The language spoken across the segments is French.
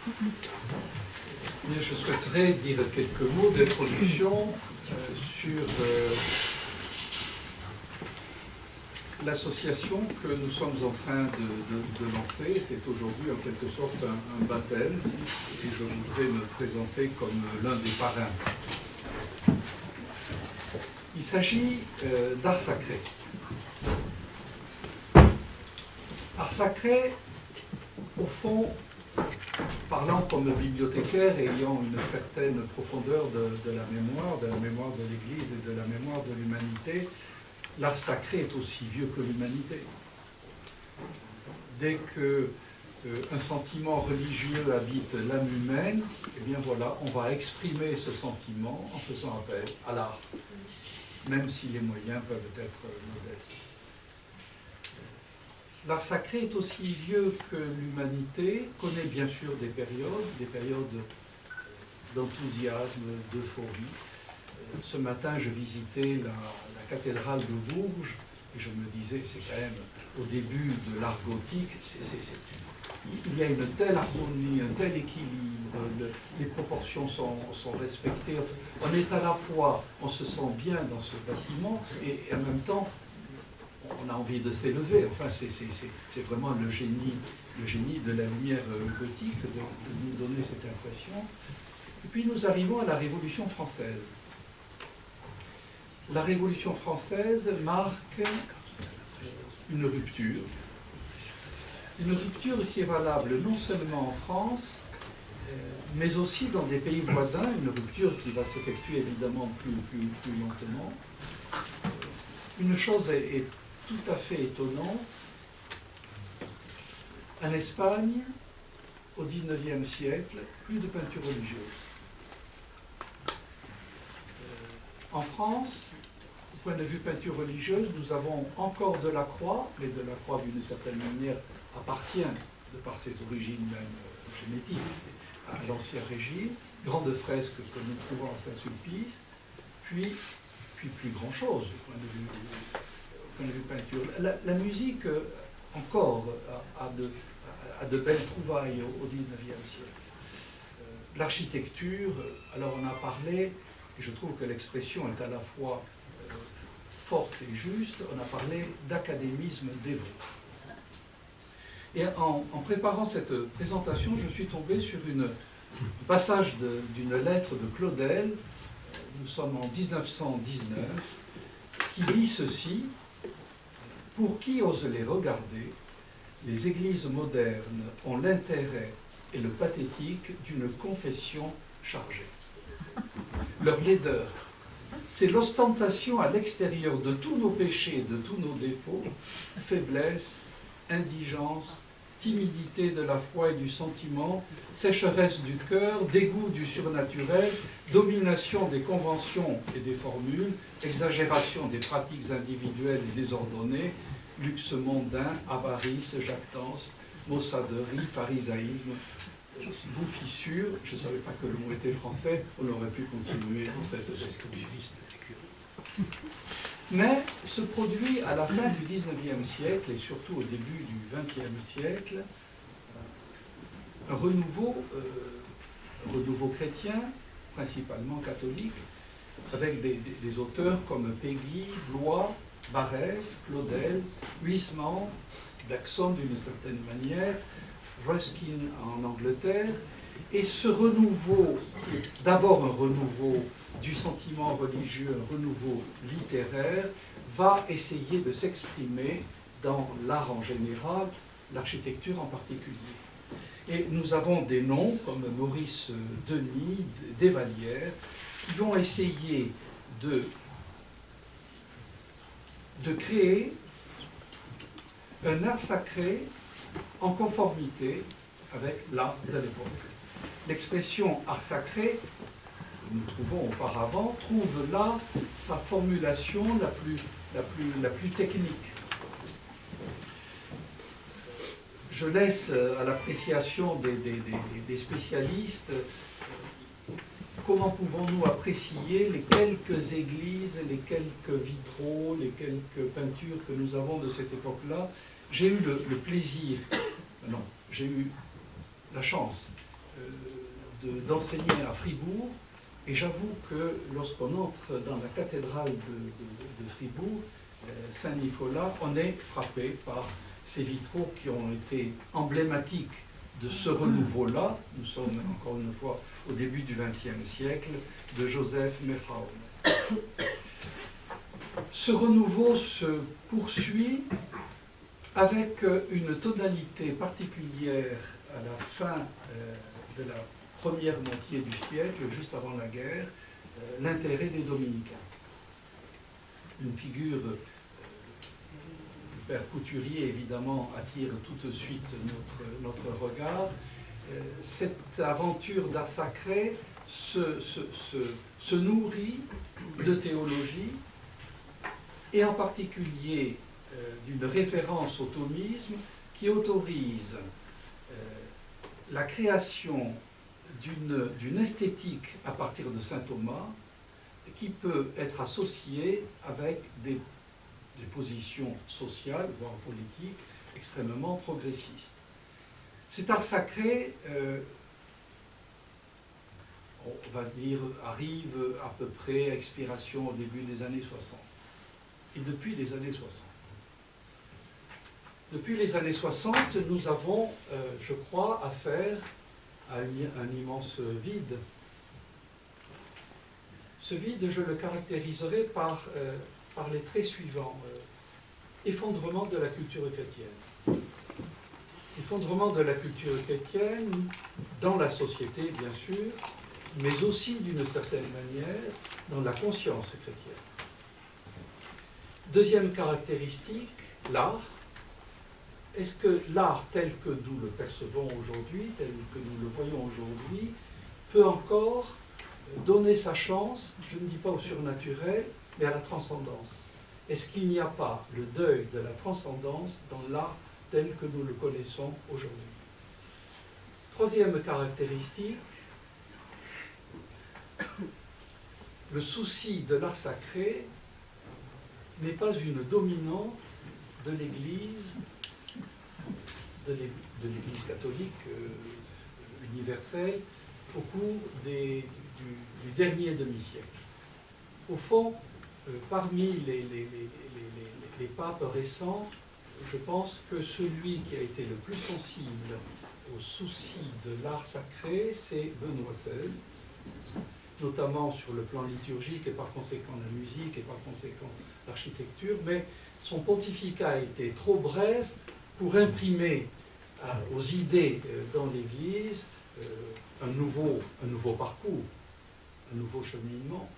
Mais je souhaiterais dire quelques mots d'introduction sur l'association que nous sommes en train de lancer. C'est aujourd'hui en quelque sorte un baptême et je voudrais me présenter comme l'un des parrains. Il s'agit d'art sacré. Art sacré, au fond, parlant comme bibliothécaire et ayant une certaine profondeur de la mémoire de l'Église et de la mémoire de l'humanité, l'art sacré est aussi vieux que l'humanité. Dès qu'un sentiment religieux habite l'âme humaine, eh bien voilà, on va exprimer ce sentiment en faisant appel à l'art, même si les moyens peuvent être modestes. L'art sacré est aussi vieux que l'humanité, connaît bien sûr des périodes d'enthousiasme, d'euphorie. Ce matin, je visitais la cathédrale de Bourges et je me disais, c'est quand même au début de l'art gothique, il y a une telle harmonie, un tel équilibre, les proportions sont respectées. On est à la fois, on se sent bien dans ce bâtiment et en même temps, on a envie de s'élever. Enfin, c'est vraiment le génie de la lumière gothique de nous donner cette impression. Et puis nous arrivons à la Révolution française. La Révolution française marque une rupture qui est valable non seulement en France, mais aussi dans des pays voisins, une rupture qui va s'effectuer évidemment plus lentement. Une chose est tout à fait étonnante. En Espagne, au XIXe siècle, plus de peinture religieuse. En France, au point de vue peinture religieuse, nous avons encore de la croix, mais de la croix d'une certaine manière appartient, de par ses origines même génétiques, à l'Ancien Régime, grandes fresques que nous trouvons à Saint-Sulpice, puis plus grand chose au point de vue peinture. La musique, encore, a de belles trouvailles au XIXe siècle. L'architecture, alors on a parlé, et je trouve que l'expression est à la fois forte et juste, on a parlé d'académisme dévot. Et en préparant cette présentation, je suis tombé sur un passage d'une lettre de Claudel, nous sommes en 1919, qui dit ceci: « Pour qui ose les regarder, les églises modernes ont l'intérêt et le pathétique d'une confession chargée. Leur laideur, c'est l'ostentation à l'extérieur de tous nos péchés et de tous nos défauts, faiblesse, indigence, timidité de la foi et du sentiment, sécheresse du cœur, dégoût du surnaturel, domination des conventions et des formules, exagération des pratiques individuelles et désordonnées, luxe mondain, avarice, jactance, maussaderie, pharisaïsme, bouffissure. Je ne savais pas que le mot était français, on aurait pu continuer dans cette description. Mais se produit à la fin du XIXe siècle et surtout au début du XXe siècle un renouveau chrétien, principalement catholique, avec des auteurs comme Péguy, Blois, Barrès, Claudel, Huysmans, Bergson d'une certaine manière, Ruskin en Angleterre. Et ce renouveau, d'abord un renouveau du sentiment religieux, un renouveau littéraire, va essayer de s'exprimer dans l'art en général, l'architecture en particulier. Et nous avons des noms comme Maurice Denis, Desvallières, qui vont essayer de créer un art sacré en conformité avec l'art de l'époque. L'expression art sacré, que nous trouvons auparavant, trouve là sa formulation la plus technique. Je laisse à l'appréciation des spécialistes comment pouvons-nous apprécier les quelques églises, les quelques vitraux, les quelques peintures que nous avons de cette époque-là. J'ai eu le plaisir, non, j'ai eu la chance d'enseigner à Fribourg, et j'avoue que lorsqu'on entre dans la cathédrale de Fribourg, Saint-Nicolas, on est frappé par ces vitraux qui ont été emblématiques de ce renouveau-là. Nous sommes encore une fois au début du XXe siècle, de Joseph Mechaon. Ce renouveau se poursuit avec une tonalité particulière à la fin de la première moitié du siècle, juste avant la guerre, l'intérêt des dominicains. Une figure, le père Couturier évidemment attire tout de suite notre regard. Cette aventure d'art sacré se nourrit de théologie, et en particulier d'une référence au thomisme qui autorise la création d'une esthétique à partir de saint Thomas qui peut être associée avec des positions sociales, voire politiques, extrêmement progressistes. Cet art sacré, on va dire, arrive à peu près à expiration au début des années 60. Et depuis les années 60. Depuis les années 60, nous avons, je crois, affaire à un immense vide. Ce vide, je le caractériserai par les traits suivants. Effondrement de la culture chrétienne. Effondrement de la culture chrétienne dans la société, bien sûr, mais aussi, d'une certaine manière, dans la conscience chrétienne. Deuxième caractéristique, l'art. Est-ce que l'art tel que nous le percevons aujourd'hui, tel que nous le voyons aujourd'hui, peut encore donner sa chance, je ne dis pas au surnaturel, mais à la transcendance? Est-ce qu'il n'y a pas le deuil de la transcendance dans l'art tel que nous le connaissons aujourd'hui? Troisième caractéristique, le souci de l'art sacré n'est pas une dominante de l'Église, de l'Église catholique universelle au cours du dernier demi-siècle. Au fond, parmi les papes récents, je pense que celui qui a été le plus sensible au souci de l'art sacré, c'est Benoît XVI, notamment sur le plan liturgique et par conséquent la musique et par conséquent l'architecture, mais son pontificat a été trop bref pour imprimer aux idées dans l'Église un nouveau parcours, un nouveau cheminement.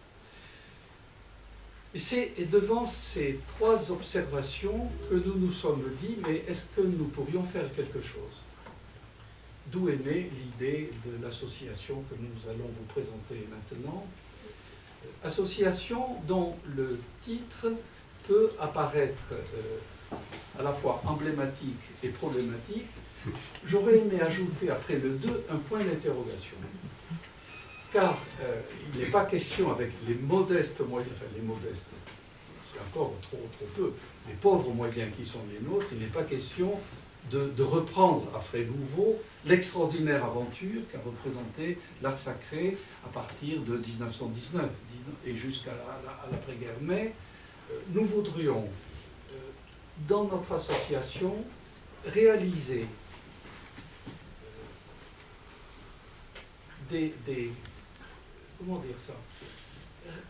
Et c'est devant ces trois observations que nous nous sommes dit, mais est-ce que nous pourrions faire quelque chose? D'où est née l'idée de l'association que nous allons vous présenter maintenant. Association dont le titre peut apparaître à la fois emblématique et problématique. J'aurais aimé ajouter après le 2 un point d'interrogation. Car il n'est pas question avec les modestes moyens, enfin les modestes, c'est encore trop peu, les pauvres moyens qui sont les nôtres, il n'est pas question de reprendre à frais nouveaux l'extraordinaire aventure qu'a représenté l'art sacré à partir de 1919 et jusqu'à l'après-guerre. Mais nous voudrions, dans notre association, réaliser comment dire ça,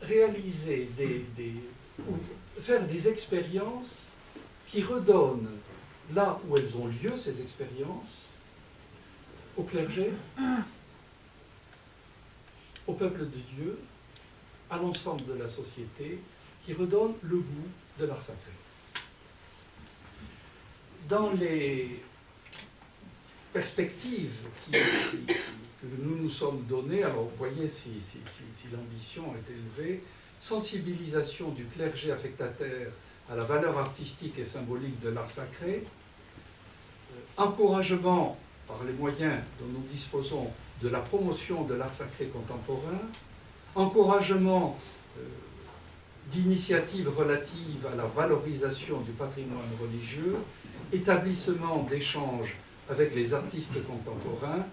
réaliser faire des expériences qui redonnent, là où elles ont lieu, ces expériences, au clergé, au peuple de Dieu, à l'ensemble de la société, qui redonnent le goût de l'art sacré. Dans les perspectives que nous nous sommes données, alors vous voyez si l'ambition est élevée, sensibilisation du clergé affectataire à la valeur artistique et symbolique de l'art sacré, encouragement par les moyens dont nous disposons de la promotion de l'art sacré contemporain, encouragement d'initiatives relatives à la valorisation du patrimoine religieux, établissement d'échanges avec les artistes contemporains,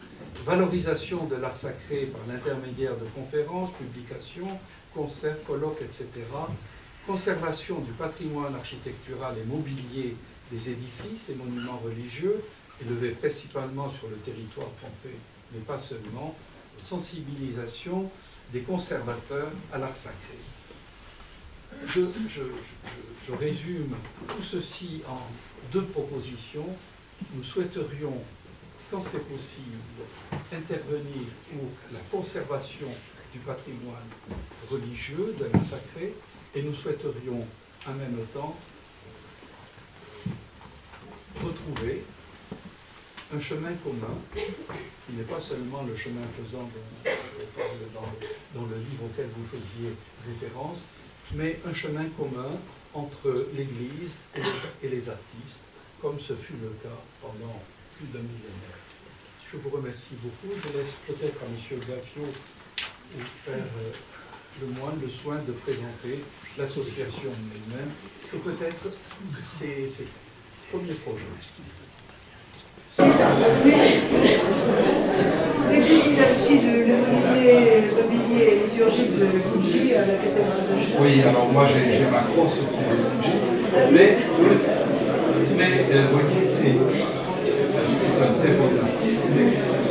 valorisation de l'art sacré par l'intermédiaire de conférences, publications, concerts, colloques, etc., conservation du patrimoine architectural et mobilier des édifices et monuments religieux, élevés principalement sur le territoire français, mais pas seulement, sensibilisation des conservateurs à l'art sacré. Je résume tout ceci en 2 propositions. Nous souhaiterions, quand c'est possible, intervenir pour la conservation du patrimoine religieux, de l'art sacré, et nous souhaiterions en même temps retrouver un chemin commun, qui n'est pas seulement le chemin faisant dans le livre auquel vous faisiez référence, mais un chemin commun entre l'Église et les artistes, comme ce fut le cas pendant plus d'un millénaire. Je vous remercie beaucoup. Je laisse peut-être à M. Gaffio ou Père Lemoine le soin de présenter l'association elle-même et peut-être ses premiers projets. Et puis il a aussi le mobilier liturgique de Fuji à la cathédrale de Chine. Oui, alors moi j'ai ma grosse Fuji, mais vous voyez, c'est un très bon artiste, mais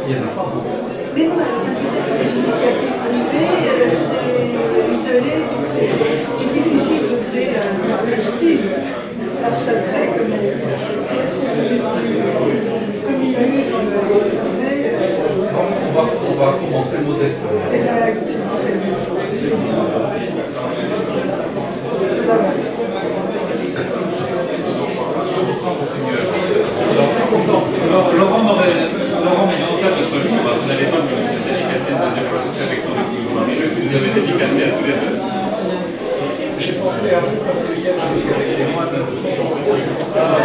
il n'y en a pas beaucoup. Mais non, c'est peut-être des initiatives privées, c'est isolé, donc c'est difficile de créer un style d'art sacré comme il y a eu dans le passé. On va commencer modestement. Et bien, écoutez, c'est la même chose. Laurent, mais en fait, votre livre, vous n'allez pas me dédicacer une deuxième fois avec nous, vous avez dédicacé à tous les deux. J'ai pensé à vous parce que hier j'ai vu avec les moines. J'ai pensé à vous.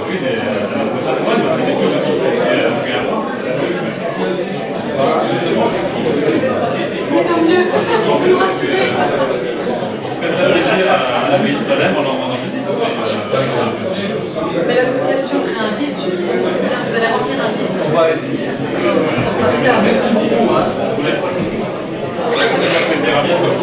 Oui, mais moine, parce que c'est plus aussi depuis un mois. Mais tant mieux, pour nous rassurer. Faites plaisir à l'abbaye de Solesmes en leur rendant visite. Mais l'association crée un vide, c'est bien, vous allez remplir un vide. On va essayer. Ça sera super. Merci beaucoup. Merci. Ça fait plaisir à bientôt.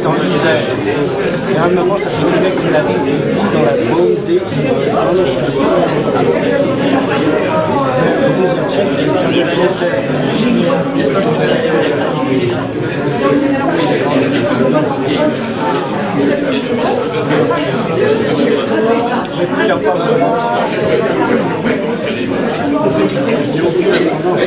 Dans l'Isère. Et à un moment, ça se trouvait qu'il arrive de vie dans la Drôme dès qu'il au XIIe siècle, il y a une thèse de tourner la tête à mais plusieurs fois, il n'y a aucune ascendance.